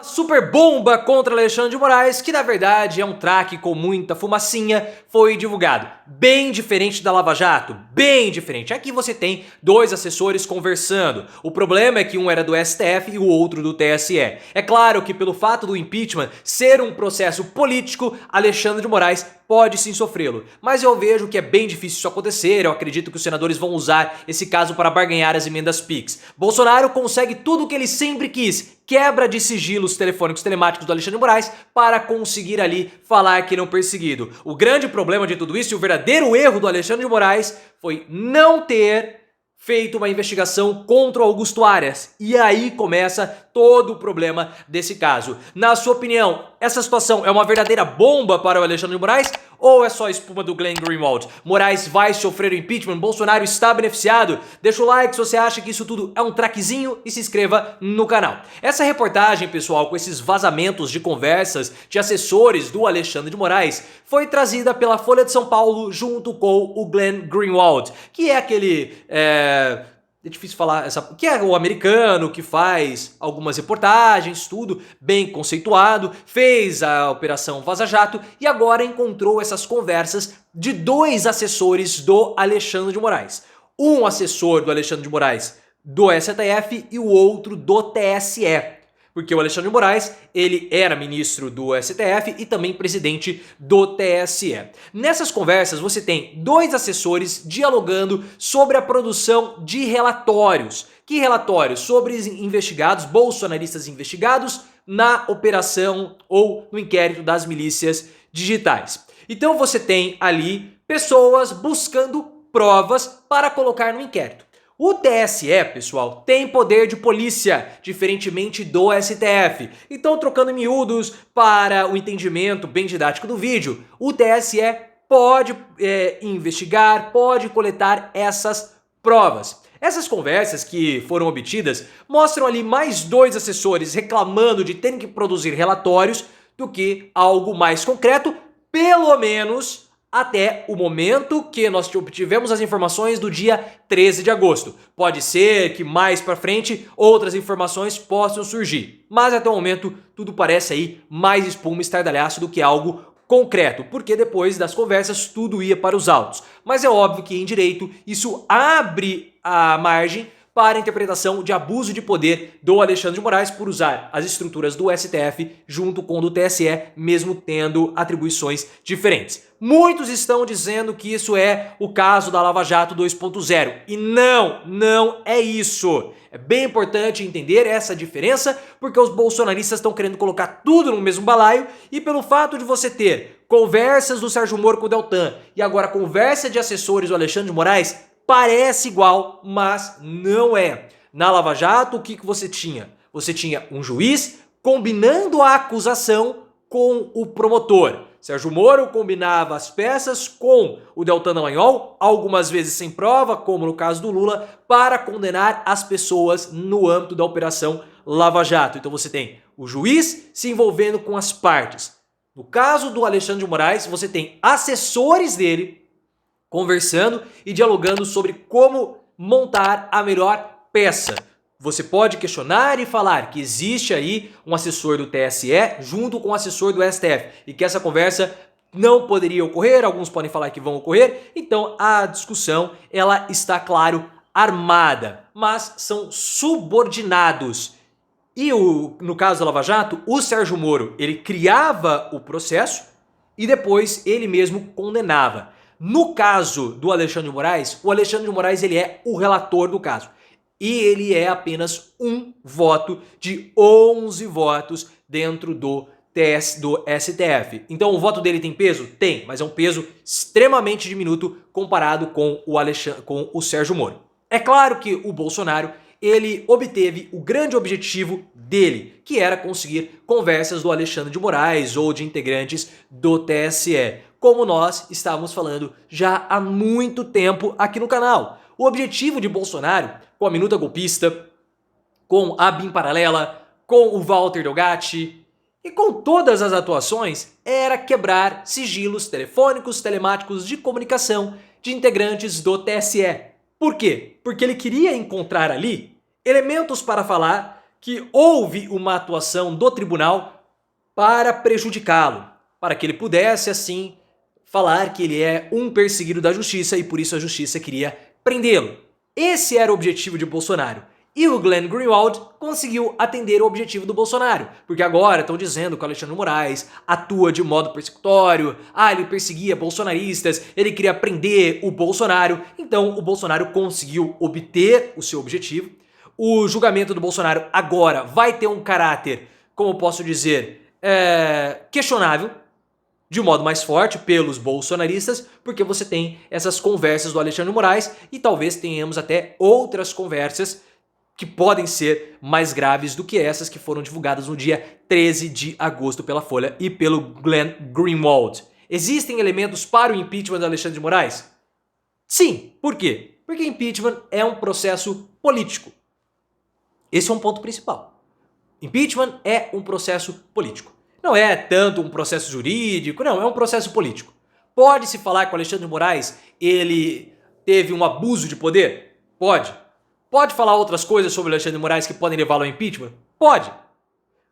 Super bomba contra Alexandre de Moraes, que na verdade é um traque com muita fumacinha, foi divulgado. Bem diferente da Lava Jato, bem diferente. Aqui você tem dois assessores conversando. O problema é que um era do STF e o outro do TSE. É claro que pelo fato do impeachment ser um processo político, Alexandre de Moraes pode sim sofrê-lo. Mas eu vejo que é bem difícil isso acontecer, eu acredito que os senadores vão usar esse caso para barganhar as emendas PIX. Bolsonaro consegue tudo o que ele sempre quis, quebra de sigilos telefônicos telemáticos do Alexandre de Moraes para conseguir ali falar que não perseguido. O grande problema de tudo isso e o verdadeiro erro do Alexandre de Moraes foi não ter feito uma investigação contra o Augusto Aras. E aí começa todo o problema desse caso. Na sua opinião, essa situação é uma verdadeira bomba para o Alexandre de Moraes ou é só a espuma do Glenn Greenwald? Moraes vai sofrer o impeachment? Bolsonaro está beneficiado? Deixa o like se você acha que isso tudo é um traquezinho e se inscreva no canal. Essa reportagem, pessoal, com esses vazamentos de conversas de assessores do Alexandre de Moraes foi trazida pela Folha de São Paulo junto com o Glenn Greenwald, que é aquele... É difícil falar que é o americano que faz algumas reportagens, tudo bem conceituado, fez a Operação Vaza Jato e agora encontrou essas conversas de dois assessores do Alexandre de Moraes. Um assessor do Alexandre de Moraes do STF e o outro do TSE. Porque o Alexandre de Moraes, ele era ministro do STF e também presidente do TSE. Nessas conversas você tem dois assessores dialogando sobre a produção de relatórios. Que relatórios? Sobre investigados, bolsonaristas investigados na operação ou no inquérito das milícias digitais. Então você tem ali pessoas buscando provas para colocar no inquérito. O TSE, pessoal, tem poder de polícia, diferentemente do STF. Então, trocando em miúdos para o entendimento bem didático do vídeo, o TSE pode investigar, pode coletar essas provas. Essas conversas que foram obtidas mostram ali mais dois assessores reclamando de terem que produzir relatórios do que algo mais concreto, pelo menos até o momento que nós obtivemos as informações do dia 13 de agosto. Pode ser que mais pra frente outras informações possam surgir, mas até o momento tudo parece aí mais espuma e estardalhaço do que algo concreto, porque depois das conversas tudo ia para os autos. Mas é óbvio que em direito isso abre a margem para a interpretação de abuso de poder do Alexandre de Moraes por usar as estruturas do STF junto com o do TSE, mesmo tendo atribuições diferentes. Muitos estão dizendo que isso é o caso da Lava Jato 2.0 e não é isso. É bem importante entender essa diferença porque os bolsonaristas estão querendo colocar tudo no mesmo balaio e pelo fato de você ter conversas do Sérgio Moro com o Deltan e agora conversa de assessores do Alexandre de Moraes, parece igual, mas não é. Na Lava Jato, o que você tinha? Você tinha um juiz combinando a acusação com o promotor. Sérgio Moro combinava as peças com o Deltan Dallagnol, algumas vezes sem prova, como no caso do Lula, para condenar as pessoas no âmbito da Operação Lava Jato. Então você tem o juiz se envolvendo com as partes. No caso do Alexandre de Moraes, você tem assessores dele conversando e dialogando sobre como montar a melhor peça. Você pode questionar e falar que existe aí um assessor do TSE junto com um assessor do STF e que essa conversa não poderia ocorrer, alguns podem falar que vão ocorrer, então a discussão ela está, claro, armada, mas são subordinados. E no caso da Lava Jato, o Sérgio Moro, ele criava o processo e depois ele mesmo condenava. No caso do Alexandre de Moraes, o Alexandre de Moraes ele é o relator do caso. E ele é apenas um voto de 11 votos dentro do STF. Então o voto dele tem peso? Tem, mas é um peso extremamente diminuto comparado com o Sérgio Moro. É claro que o Bolsonaro ele obteve o grande objetivo dele, que era conseguir conversas do Alexandre de Moraes ou de integrantes do TSE, como nós estávamos falando já há muito tempo aqui no canal. O objetivo de Bolsonaro, com a minuta golpista, com a BIM paralela, com o Walter Delgatti e com todas as atuações, era quebrar sigilos telefônicos, telemáticos de comunicação de integrantes do TSE. Por quê? Porque ele queria encontrar ali elementos para falar que houve uma atuação do tribunal para prejudicá-lo, para que ele pudesse, assim, falar que ele é um perseguido da justiça e por isso a justiça queria prendê-lo. Esse era o objetivo de Bolsonaro. E o Glenn Greenwald conseguiu atender o objetivo do Bolsonaro, porque agora estão dizendo que o Alexandre de Moraes atua de modo persecutório, ele perseguia bolsonaristas, ele queria prender o Bolsonaro, então o Bolsonaro conseguiu obter o seu objetivo. O julgamento do Bolsonaro agora vai ter um caráter, como posso dizer, questionável, de um modo mais forte pelos bolsonaristas, porque você tem essas conversas do Alexandre de Moraes e talvez tenhamos até outras conversas que podem ser mais graves do que essas que foram divulgadas no dia 13 de agosto pela Folha e pelo Glenn Greenwald. Existem elementos para o impeachment do Alexandre de Moraes? Sim. Por quê? Porque impeachment é um processo político. Esse é um ponto principal. Impeachment é um processo político. Não é tanto um processo jurídico, não, é um processo político. Pode-se falar que o Alexandre de Moraes ele teve um abuso de poder? Pode. Pode falar outras coisas sobre o Alexandre de Moraes que podem levá-lo ao impeachment? Pode.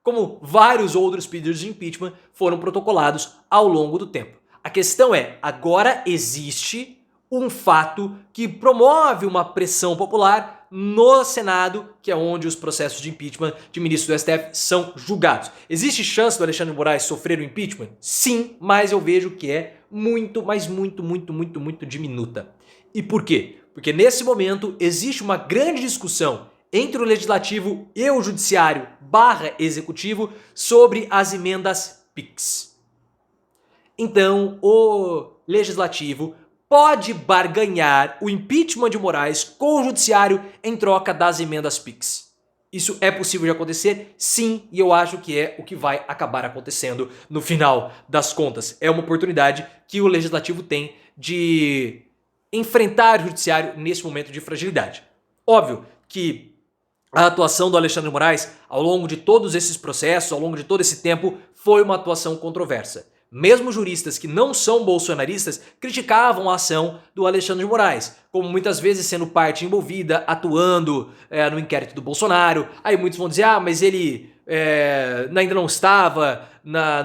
Como vários outros pedidos de impeachment foram protocolados ao longo do tempo. A questão é, agora existe um fato que promove uma pressão popular no Senado, que é onde os processos de impeachment de ministros do STF são julgados. Existe chance do Alexandre de Moraes sofrer o impeachment? Sim, mas eu vejo que é muito, mas muito diminuta. E por quê? Porque nesse momento existe uma grande discussão entre o legislativo e o judiciário / executivo sobre as emendas PIX. Então, o legislativo pode barganhar o impeachment de Moraes com o judiciário em troca das emendas PIX. Isso é possível de acontecer? Sim, e eu acho que é o que vai acabar acontecendo no final das contas. É uma oportunidade que o legislativo tem de enfrentar o judiciário nesse momento de fragilidade. Óbvio que a atuação do Alexandre de Moraes ao longo de todos esses processos, ao longo de todo esse tempo, foi uma atuação controversa. Mesmo juristas que não são bolsonaristas criticavam a ação do Alexandre de Moraes, como muitas vezes sendo parte envolvida, atuando no inquérito do Bolsonaro. Aí muitos vão dizer, mas ele ainda não estava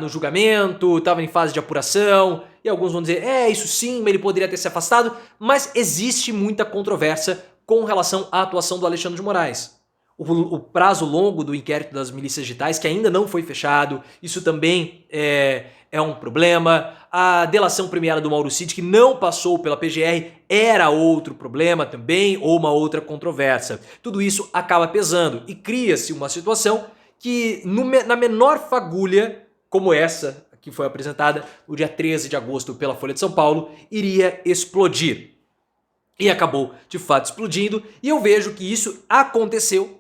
no julgamento, estava em fase de apuração. E alguns vão dizer, isso sim, ele poderia ter se afastado. Mas existe muita controvérsia com relação à atuação do Alexandre de Moraes. O prazo longo do inquérito das milícias digitais, que ainda não foi fechado, isso também é um problema. A delação premiada do Mauro Cid, que não passou pela PGR, era outro problema também, ou uma outra controvérsia. Tudo isso acaba pesando e cria-se uma situação que, na menor fagulha, como essa que foi apresentada no dia 13 de agosto pela Folha de São Paulo, iria explodir. E acabou, de fato, explodindo, e eu vejo que isso aconteceu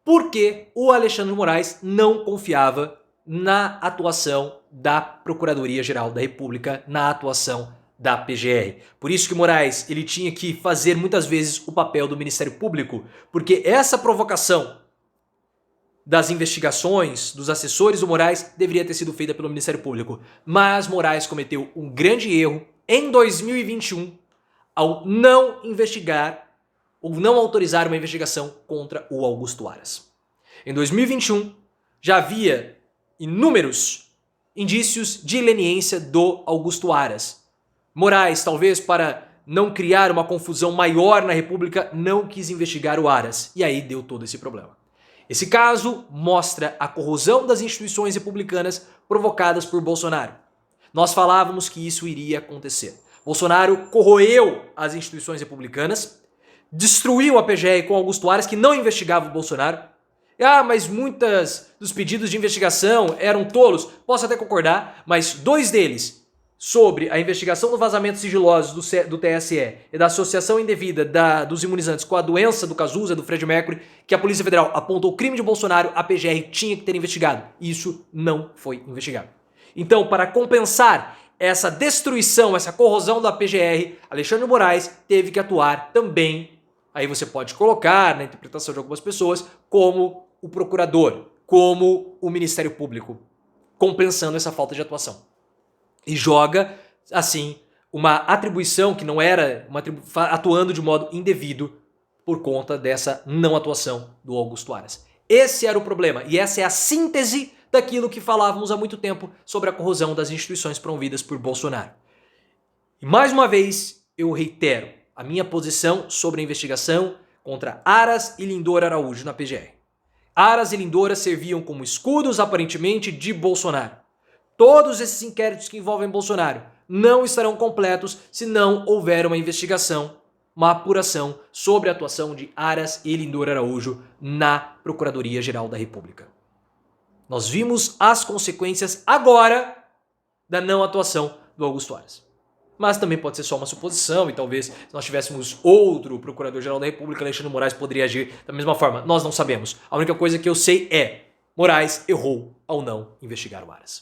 porque o Alexandre de Moraes não confiava na atuação da Procuradoria-Geral da República, na atuação da PGR. Por isso que Moraes ele tinha que fazer muitas vezes o papel do Ministério Público, porque essa provocação das investigações dos assessores do Moraes deveria ter sido feita pelo Ministério Público. Mas Moraes cometeu um grande erro em 2021 ao não investigar ou não autorizar uma investigação contra o Augusto Aras. Em 2021, já havia inúmeros indícios de leniência do Augusto Aras. Moraes, talvez para não criar uma confusão maior na República, não quis investigar o Aras. E aí deu todo esse problema. Esse caso mostra a corrosão das instituições republicanas provocadas por Bolsonaro. Nós falávamos que isso iria acontecer. Bolsonaro corroeu as instituições republicanas, destruiu a PGR com Augusto Aras, que não investigava o Bolsonaro. Mas muitos dos pedidos de investigação eram tolos. Posso até concordar, mas 2 deles, sobre a investigação do vazamento sigiloso do TSE e da associação indevida dos imunizantes com a doença do Cazuza, do Fred Mercury, que a Polícia Federal apontou o crime de Bolsonaro, a PGR tinha que ter investigado. Isso não foi investigado. Então, para compensar essa destruição, essa corrosão da PGR, Alexandre de Moraes teve que atuar também. Aí você pode colocar, na interpretação de algumas pessoas, como o procurador, como o Ministério Público, compensando essa falta de atuação. E joga, assim, uma atribuição que não era atuando de modo indevido por conta dessa não atuação do Augusto Aras. Esse era o problema e essa é a síntese daquilo que falávamos há muito tempo sobre a corrosão das instituições promovidas por Bolsonaro. E mais uma vez eu reitero a minha posição sobre a investigação contra Aras e Lindor Araújo na PGR. Aras e Lindora serviam como escudos, aparentemente, de Bolsonaro. Todos esses inquéritos que envolvem Bolsonaro não estarão completos se não houver uma investigação, uma apuração sobre a atuação de Aras e Lindor Araújo na Procuradoria-Geral da República. Nós vimos as consequências agora da não atuação do Augusto Aras. Mas também pode ser só uma suposição e talvez se nós tivéssemos outro Procurador-Geral da República, Alexandre Moraes poderia agir da mesma forma. Nós não sabemos. A única coisa que eu sei é Moraes errou ao não investigar o Aras.